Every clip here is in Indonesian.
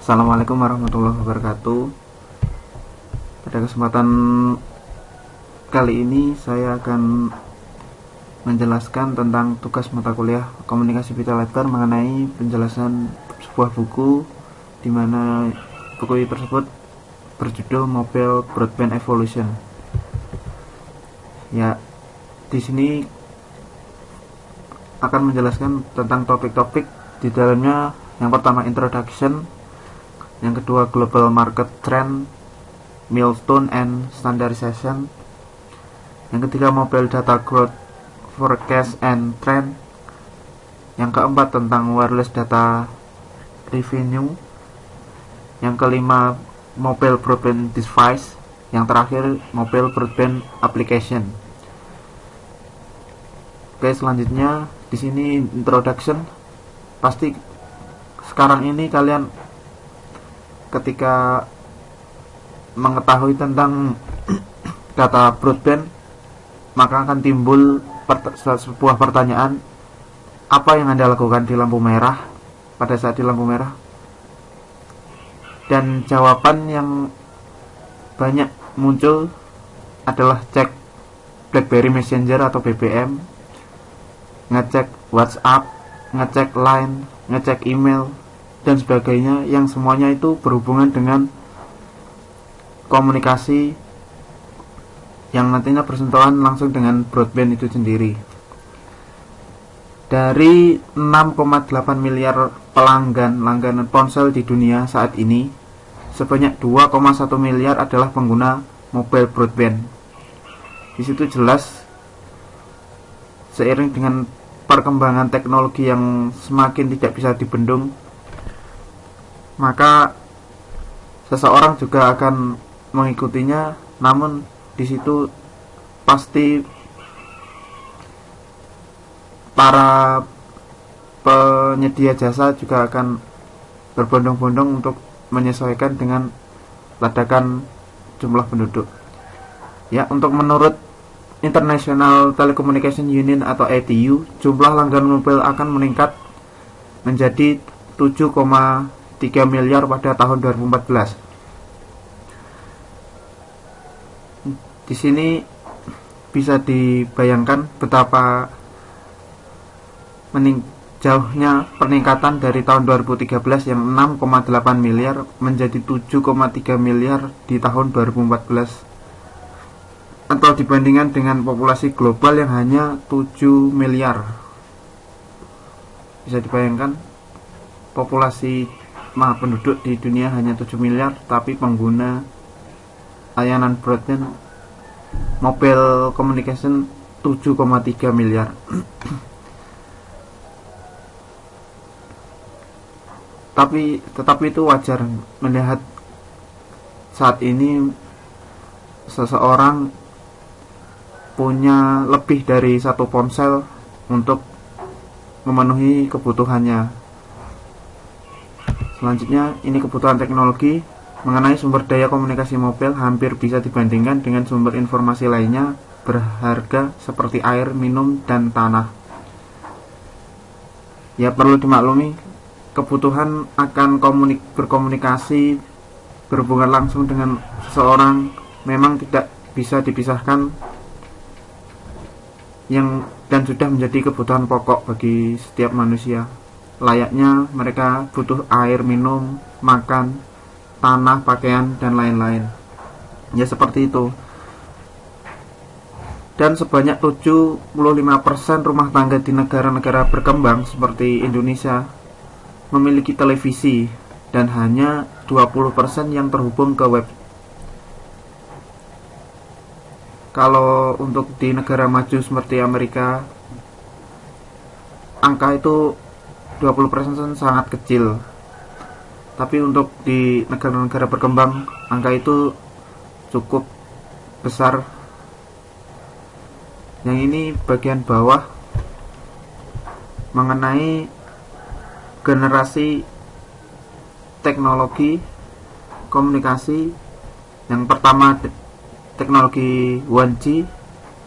Assalamualaikum warahmatullahi wabarakatuh. Pada kesempatan kali ini saya akan menjelaskan tentang tugas mata kuliah komunikasi pita letter mengenai penjelasan sebuah buku, di mana buku tersebut berjudul Mobile Broadband Evolution. Ya, di sini akan menjelaskan tentang topik-topik di dalamnya. Yang pertama introduction, yang kedua global market trend, milestone and standardization, yang ketiga mobile data growth forecast and trend, yang keempat tentang wireless data revenue, yang kelima mobile broadband device, yang terakhir mobile broadband application. Oke, selanjutnya di sini introduction. Pasti sekarang ini kalian ketika mengetahui tentang kata broadband, maka akan timbul sebuah pertanyaan, apa yang Anda lakukan di lampu merah pada saat di lampu merah? Dan jawaban yang banyak muncul adalah cek BlackBerry Messenger atau BBM, ngecek WhatsApp, ngecek Line, ngecek email, dan sebagainya, yang semuanya itu berhubungan dengan komunikasi yang nantinya bersentuhan langsung dengan broadband itu sendiri. Dari 6,8 miliar pelanggan langganan ponsel di dunia saat ini, sebanyak 2,1 miliar adalah pengguna mobile broadband. Di situ jelas seiring dengan perkembangan teknologi yang semakin tidak bisa dibendung, maka seseorang juga akan mengikutinya. Namun di situ pasti para penyedia jasa juga akan berbondong-bondong untuk menyesuaikan dengan ledakan jumlah penduduk. Ya, untuk menurut International Telecommunication Union atau ITU, jumlah langganan mobil akan meningkat menjadi 7,3 miliar pada tahun 2014. Di sini bisa dibayangkan betapa jauhnya peningkatan dari tahun 2013 yang 6,8 miliar menjadi 7,3 miliar di tahun 2014, atau dibandingkan dengan populasi global yang hanya 7 miliar. Bisa dibayangkan, populasi penduduk di dunia hanya 7 miliar, tapi pengguna layanan broadband mobile communication 7,3 miliar. Tetapi itu wajar melihat saat ini seseorang punya lebih dari satu ponsel untuk memenuhi kebutuhannya. Selanjutnya, ini kebutuhan teknologi. Mengenai sumber daya komunikasi mobil hampir bisa dibandingkan dengan sumber informasi lainnya berharga seperti air, minum, dan tanah. Ya, perlu dimaklumi, kebutuhan akan berkomunikasi, berhubungan langsung dengan seseorang memang tidak bisa dipisahkan, dan sudah menjadi kebutuhan pokok bagi setiap manusia. Layaknya mereka butuh air, minum, makan, tanah, pakaian, dan lain-lain. Ya, seperti itu. Dan sebanyak 75% rumah tangga di negara-negara berkembang seperti Indonesia memiliki televisi, dan hanya 20% yang terhubung ke web. Kalau untuk di negara maju seperti Amerika, angka itu 20% sangat kecil. Tapi untuk di negara-negara berkembang, angka itu cukup besar. Yang ini bagian bawah mengenai generasi teknologi komunikasi. Yang pertama teknologi 1G,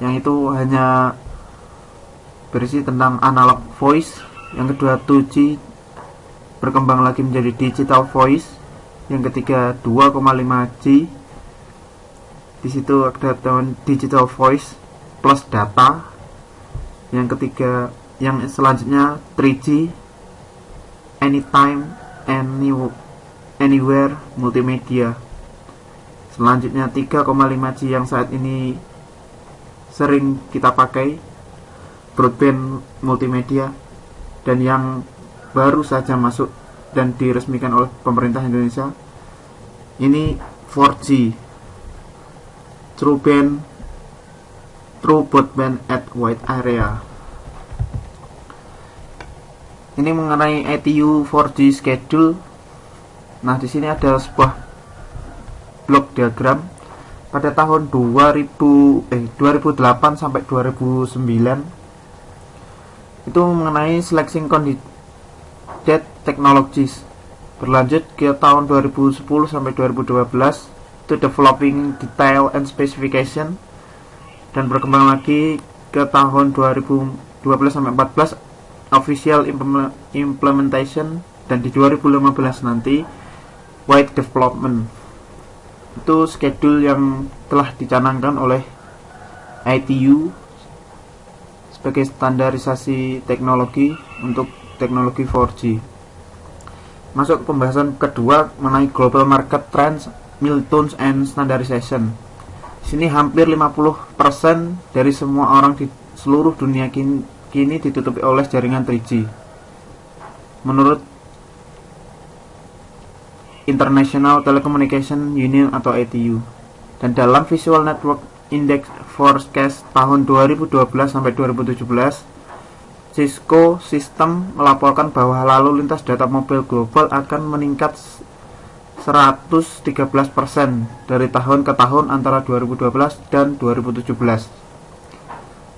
yang itu hanya berisi tentang analog voice. Yang kedua 2G berkembang lagi menjadi digital voice, yang ketiga 2,5G. Di situ ada digital voice plus data. Yang ketiga, yang selanjutnya 3G, anytime, anywhere, multimedia. Selanjutnya 3,5G yang saat ini sering kita pakai, broadband multimedia. Dan yang baru saja masuk dan diresmikan oleh pemerintah Indonesia, ini 4G, True broadband at wide area. Ini mengenai ITU 4G schedule. Nah, di sini ada sebuah blok diagram pada tahun 2008 sampai 2009. Itu mengenai selecting candidate technologies. Berlanjut ke tahun 2010 sampai 2012 itu developing detail and specification, dan berkembang lagi ke tahun 2012 sampai 14 official implementation, dan di 2015 nanti wide development. Itu schedule yang telah dicanangkan oleh ITU sebagai standarisasi teknologi untuk teknologi 4G. Masuk ke pembahasan kedua mengenai global market trends, milestones and standardization. Di sini hampir 50% dari semua orang di seluruh dunia kini ditutupi oleh jaringan 3G. Menurut International Telecommunication Union atau ITU. Dan dalam Visual Network Index Forecast tahun 2012 sampai 2017, Cisco System melaporkan bahwa lalu lintas data mobil global akan meningkat 113% dari tahun ke tahun antara 2012 dan 2017.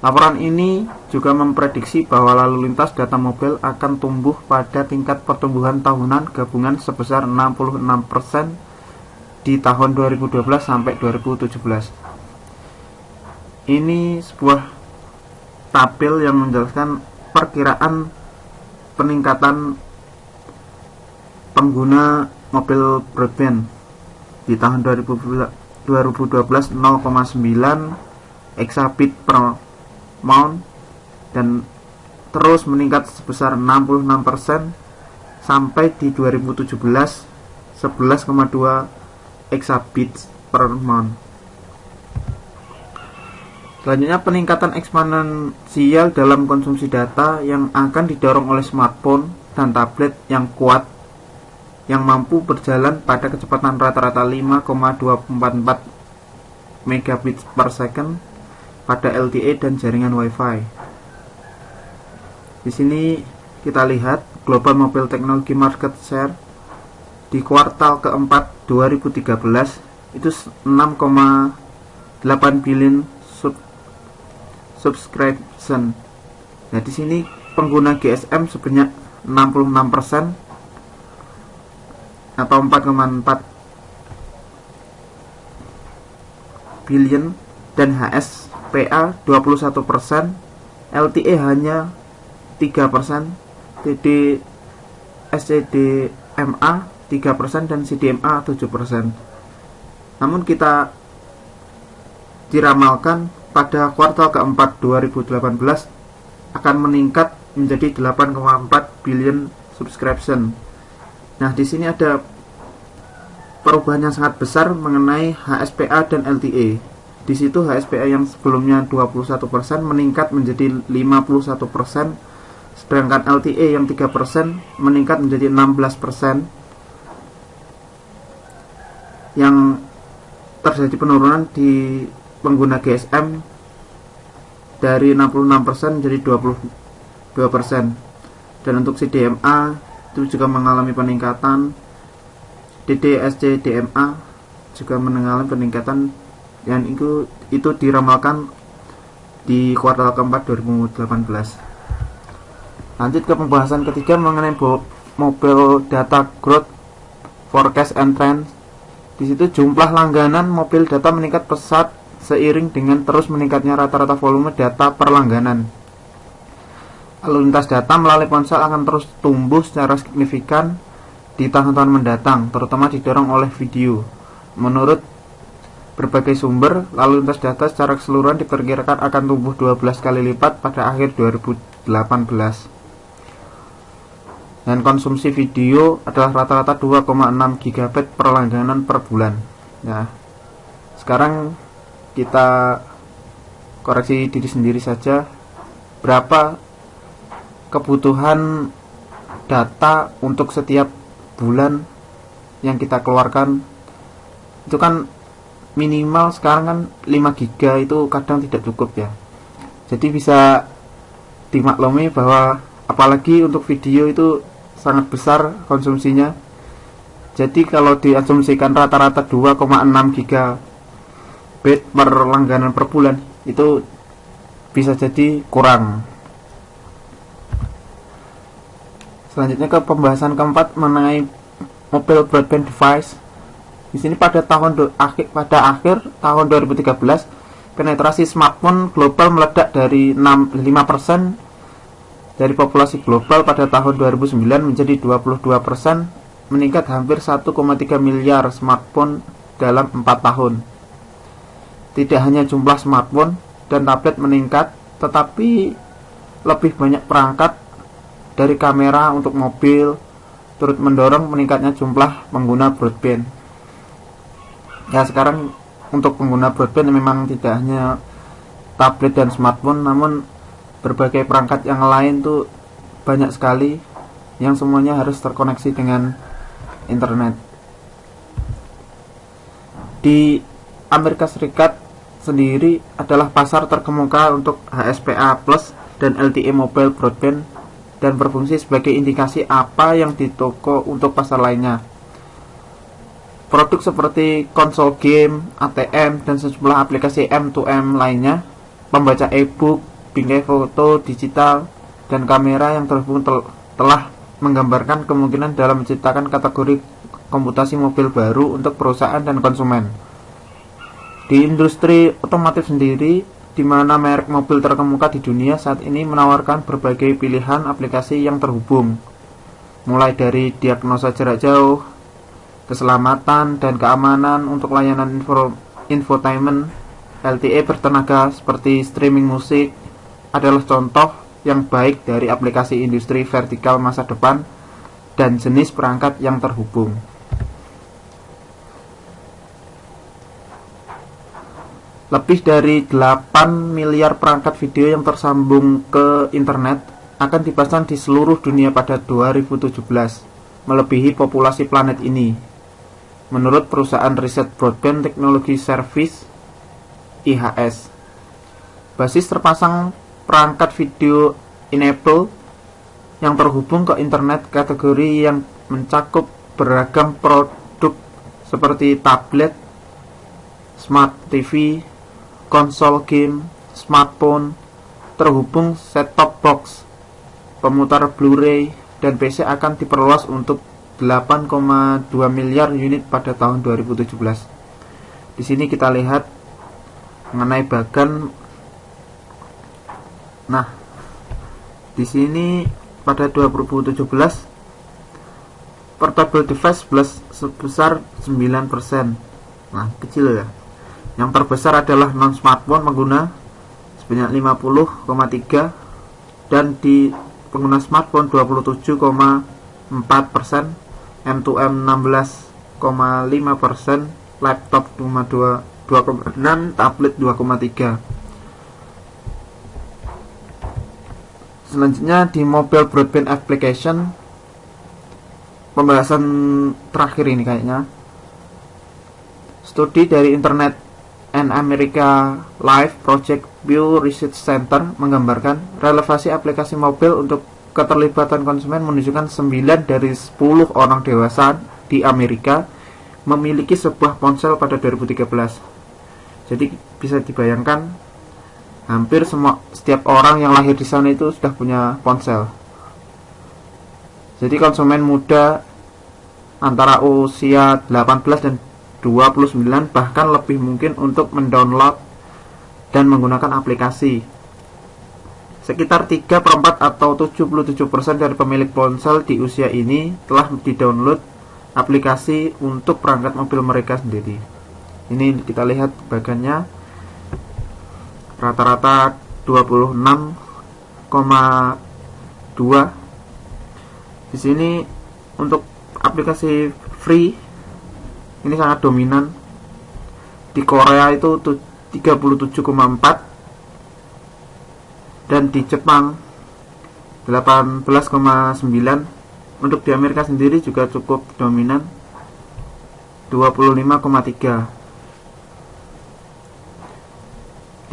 Laporan ini juga memprediksi bahwa lalu lintas data mobil akan tumbuh pada tingkat pertumbuhan tahunan gabungan sebesar 66% di tahun 2012 sampai 2017. Ini sebuah tabel yang menjelaskan perkiraan peningkatan pengguna mobil broadband di tahun 2012 0,9 exabit per month, dan terus meningkat sebesar 66% sampai di 2017 11,2 exabit per month. Selanjutnya, peningkatan eksponensial dalam konsumsi data yang akan didorong oleh smartphone dan tablet yang kuat yang mampu berjalan pada kecepatan rata-rata 5,244 megabits per second pada LTE dan jaringan Wi-Fi. Di sini kita lihat Global Mobile Technology Market Share di kuartal keempat 2013 itu 6,8 billion subscription. Nah, di sini pengguna GSM sebanyak 66% atau 4,4 billion, dan HSPA 21%, LTE hanya 3%, SCDMA 3%, dan CDMA 7%. Namun kita diramalkan pada kuartal keempat 2018 akan meningkat menjadi 8,4 billion subscription. Nah, di sini ada perubahan yang sangat besar mengenai HSPA dan LTE. Di situ HSPA yang sebelumnya 21% meningkat menjadi 51%, sedangkan LTE yang 3% meningkat menjadi 16%. Yang terjadi penurunan di pengguna GSM dari 66% menjadi 22%. Dan untuk CDMA itu juga mengalami peningkatan. SCDMA juga mengalami peningkatan, dan itu diramalkan di kuartal keempat 2018. Lanjut ke pembahasan ketiga mengenai mobile data growth forecast and trend. Di situ jumlah langganan mobil data meningkat pesat seiring dengan terus meningkatnya rata-rata volume data per langganan. Lalu lintas data melalui ponsel akan terus tumbuh secara signifikan di tahun-tahun mendatang, terutama didorong oleh video. Menurut berbagai sumber, lalu lintas data secara keseluruhan diperkirakan akan tumbuh 12 kali lipat pada akhir 2018. Dan konsumsi video adalah rata-rata 2,6 GB per langganan per bulan. Nah, sekarang kita koreksi diri sendiri saja, berapa kebutuhan data untuk setiap bulan yang kita keluarkan. Itu kan minimal sekarang kan 5 GB itu kadang tidak cukup ya. Jadi bisa dimaklumi bahwa apalagi untuk video itu sangat besar konsumsinya. Jadi kalau diasumsikan rata-rata 2,6 GB per langganan per bulan, itu bisa jadi kurang. Selanjutnya ke pembahasan keempat mengenai mobile broadband device. Di sini pada akhir tahun 2013, penetrasi smartphone global meledak dari 5% dari populasi global pada tahun 2009 menjadi 22%, meningkat hampir 1,3 miliar smartphone dalam 4 tahun. Tidak hanya jumlah smartphone dan tablet meningkat, tetapi lebih banyak perangkat dari kamera untuk mobil turut mendorong meningkatnya jumlah pengguna broadband. Ya, sekarang untuk pengguna broadband memang tidak hanya tablet dan smartphone, namun berbagai perangkat yang lain tuh banyak sekali yang semuanya harus terkoneksi dengan internet. Di Amerika Serikat sendiri adalah pasar terkemuka untuk HSPA Plus dan LTE mobile broadband dan berfungsi sebagai indikasi apa yang di toko untuk pasar lainnya. Produk seperti konsol game, ATM, dan sejumlah aplikasi M2M lainnya, pembaca e-book, bingkai foto digital, dan kamera yang terhubung telah menggambarkan kemungkinan dalam menciptakan kategori komputasi mobil baru untuk perusahaan dan konsumen. Di industri otomotif sendiri, di mana merek mobil terkemuka di dunia saat ini menawarkan berbagai pilihan aplikasi yang terhubung, mulai dari diagnosa jarak jauh, keselamatan dan keamanan untuk layanan infotainment. LTE bertenaga seperti streaming musik adalah contoh yang baik dari aplikasi industri vertikal masa depan dan jenis perangkat yang terhubung. Lebih dari 8 miliar perangkat video yang tersambung ke internet akan dipasang di seluruh dunia pada 2017, melebihi populasi planet ini. Menurut perusahaan riset Broadband Technology Service (IHS), basis terpasang perangkat video enable yang terhubung ke internet kategori yang mencakup beragam produk seperti tablet, smart TV, konsol game, smartphone, terhubung set-top box, pemutar Blu-ray, dan PC akan diperluas untuk 8,2 miliar unit pada tahun 2017. Di sini kita lihat mengenai bagan. Nah, di sini pada 2017 portable device sebesar 9%. Nah, kecil ya. Yang terbesar adalah non-smartphone pengguna sebanyak 50,3, dan di pengguna smartphone 27,4%, M2M 16,5%, laptop 2,6%, tablet 2,3%. Selanjutnya di mobile broadband application, pembahasan terakhir ini kayaknya. Studi dari Internet and America Live Project Pew Research Center menggambarkan relevansi aplikasi mobil untuk keterlibatan konsumen menunjukkan 9 dari 10 orang dewasa di Amerika memiliki sebuah ponsel pada 2013. Jadi bisa dibayangkan hampir setiap orang yang lahir di sana itu sudah punya ponsel. Jadi konsumen muda antara usia 18 dan 29 bahkan lebih mungkin untuk mendownload dan menggunakan aplikasi. Sekitar 3/4 atau 77% dari pemilik ponsel di usia ini telah di-download aplikasi untuk perangkat mobil mereka sendiri. Ini kita lihat bagiannya, rata-rata 26,2. Di sini untuk aplikasi free ini sangat dominan. Di Korea itu 37,4 dan di Jepang 18,9. Untuk di Amerika sendiri juga cukup dominan, 25,3.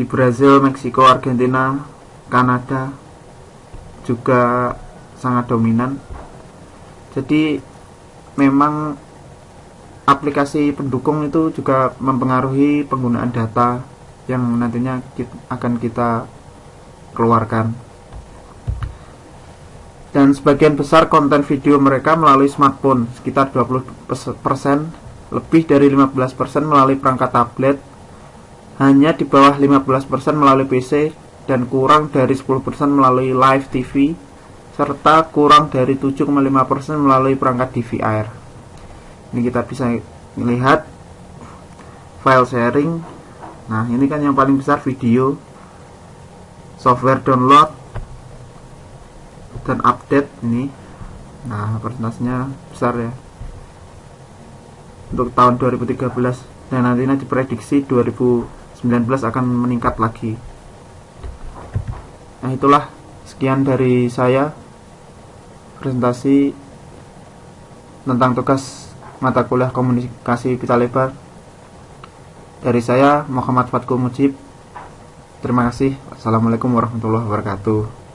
Di Brazil, Meksiko, Argentina, Kanada juga sangat dominan. Jadi memang aplikasi pendukung itu juga mempengaruhi penggunaan data yang nantinya akan kita keluarkan. Dan sebagian besar konten video mereka melalui smartphone, sekitar 20%, lebih dari 15% melalui perangkat tablet, hanya di bawah 15% melalui PC, dan kurang dari 10% melalui live TV, serta kurang dari 7,5% melalui perangkat DVR. Ini kita bisa melihat file sharing. Nah, ini kan yang paling besar video, software download, dan update ini. Nah, persentasenya besar ya untuk tahun 2013, dan nantinya diprediksi 2019 akan meningkat lagi. Nah, itulah sekian dari saya presentasi tentang tugas mata kuliah komunikasi pita lebar dari saya, Muhammad Fatku Mujib. Terima kasih. Assalamualaikum warahmatullahi wabarakatuh.